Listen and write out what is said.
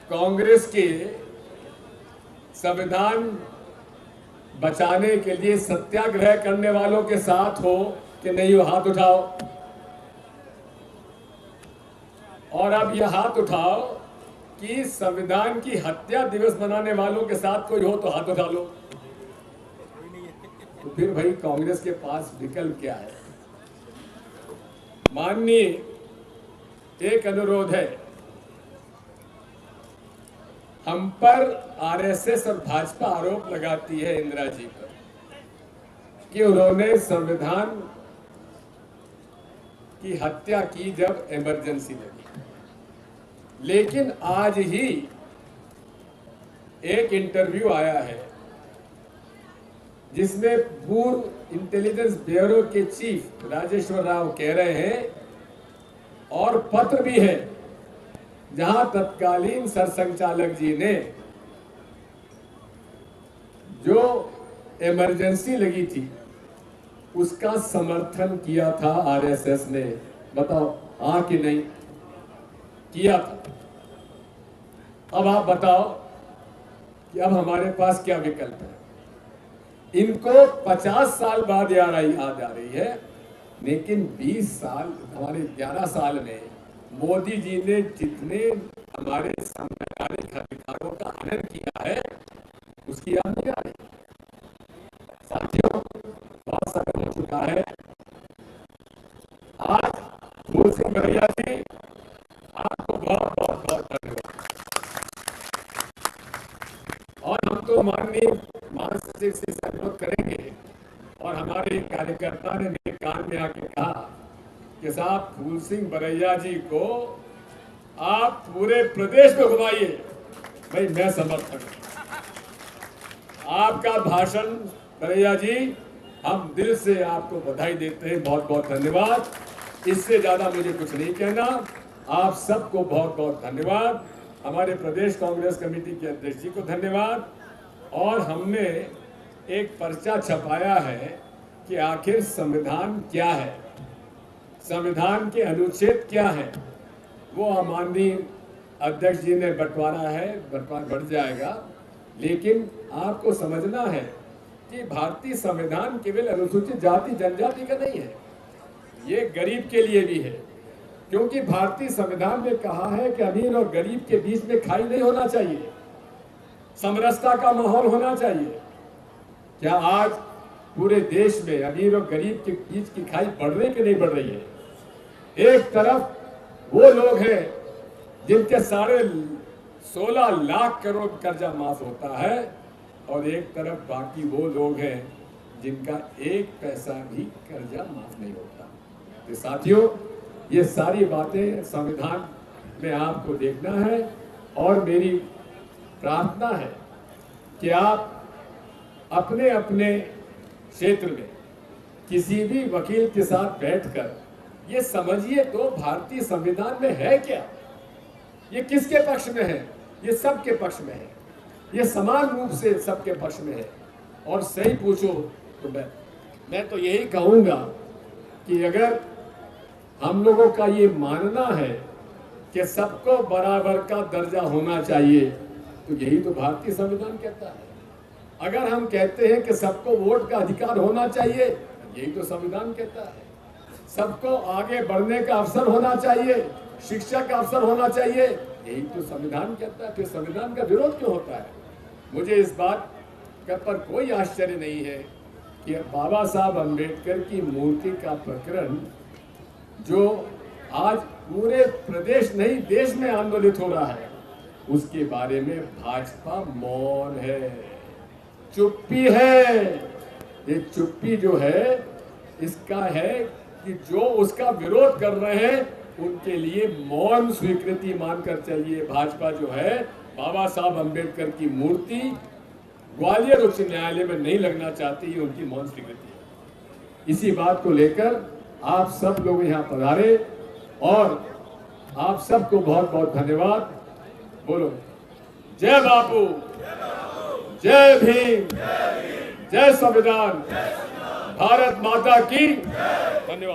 कांग्रेस के संविधान बचाने के लिए सत्याग्रह करने वालों के साथ हो कि नहीं हो, हाथ उठाओ। और अब यह हाथ उठाओ कि संविधान की हत्या दिवस मनाने वालों के साथ कोई हो तो हाथ उठा लो। तो फिर भाई कांग्रेस के पास विकल्प क्या है? माननीय, एक अनुरोध है, हम पर आरएसएस और भाजपा आरोप लगाती है इंदिरा जी पर कि उन्होंने संविधान की हत्या की जब इमरजेंसी लगी। लेकिन आज ही एक इंटरव्यू आया है जिसमें पूर्व इंटेलिजेंस ब्यूरो के चीफ राजेश्वर राव कह रहे हैं, और पत्र भी है जहां तत्कालीन सरसंघचालक जी ने जो इमरजेंसी लगी थी उसका समर्थन किया था आरएसएस ने। बताओ हाँ कि नहीं किया था? अब आप बताओ कि अब हमारे पास क्या विकल्प है? इनको 50 साल बाद याद आ रही है, लेकिन 20 साल, हमारे 11 साल में मोदी जी ने जितने हमारे संवैधानिक अधिकारों का हनन किया है उसकी याद नहीं आ रही। साथियों, बहुत समय हो चुका है। आज फूल सिंह बरैया जी, आपको बहुत बहुत बहुत धन्यवाद। और हम तो माननीय महासचिव से अनुरोध करेंगे, और हमारे कार्यकर्ता ने मेरे कान में आके कहा कि साहब फूल सिंह बरैया जी को आप पूरे प्रदेश में घुमाइए। भाई मैं समर्थन आपका भाषण बरैया जी, हम दिल से आपको बधाई देते हैं। बहुत बहुत धन्यवाद। इससे ज्यादा मुझे कुछ नहीं कहना। आप सबको बहुत बहुत धन्यवाद। हमारे प्रदेश कांग्रेस कमेटी के अध्यक्ष जी को धन्यवाद। और हमने एक पर्चा छपाया है कि आखिर संविधान क्या है, संविधान के अनुच्छेद क्या है। वो माननीय अध्यक्ष जी ने बंटवारा है, बढ़ जाएगा। लेकिन आपको समझना है कि भारतीय संविधान केवल अनुसूचित जाति जनजाति का नहीं है, ये गरीब के लिए भी है। क्योंकि भारतीय संविधान में कहा है कि अमीर और गरीब के बीच में खाई नहीं होना चाहिए, समरसता का माहौल होना चाहिए। क्या आज पूरे देश में अमीर और गरीब के बीच की खाई बढ़ रही कि नहीं बढ़ रही है? एक तरफ वो लोग हैं जिनके 16.5 लाख करोड़ कर्जा माफ होता है, और एक तरफ बाकी वो लोग हैं जिनका 1 पैसा भी कर्जा माफ नहीं होता। तो साथियों, ये सारी बातें संविधान में आपको देखना है। और मेरी प्रार्थना है कि आप अपने अपने क्षेत्र में किसी भी वकील के साथ बैठकर ये समझिए तो भारतीय संविधान में है क्या, ये किसके पक्ष में है? ये सबके पक्ष में है, ये समान रूप से सबके पक्ष में है। और सही पूछो तो मैं तो यही कहूंगा कि अगर हम लोगों का ये मानना है कि सबको बराबर का दर्जा होना चाहिए, तो यही तो भारतीय संविधान कहता है। अगर हम कहते हैं कि सबको वोट का अधिकार होना चाहिए, यही तो संविधान कहता है। सबको आगे बढ़ने का अवसर होना चाहिए, शिक्षा का अवसर होना चाहिए, यही तो संविधान कहता है। फिर संविधान का विरोध क्यों होता है? मुझे इस बात पर कोई आश्चर्य नहीं है कि बाबा साहब अम्बेडकर की मूर्ति का प्रकरण जो आज पूरे प्रदेश नहीं देश में आंदोलित हो रहा है, उसके बारे में भाजपा मौन है, चुप्पी है। ये चुप्पी जो है इसका है कि जो उसका विरोध कर रहे हैं उनके लिए मौन स्वीकृति मानकर चलिए। भाजपा जो है बाबा साहब अम्बेडकर की मूर्ति ग्वालियर उच्च न्यायालय में नहीं लगना चाहती, ये उनकी मौन स्वीकृति है। इसी बात को लेकर आप सब लोग यहाँ पधारे, और आप सबको बहुत बहुत धन्यवाद। बोलो जय बापू, जय भीम, जय संविधान, भारत माता की। धन्यवाद।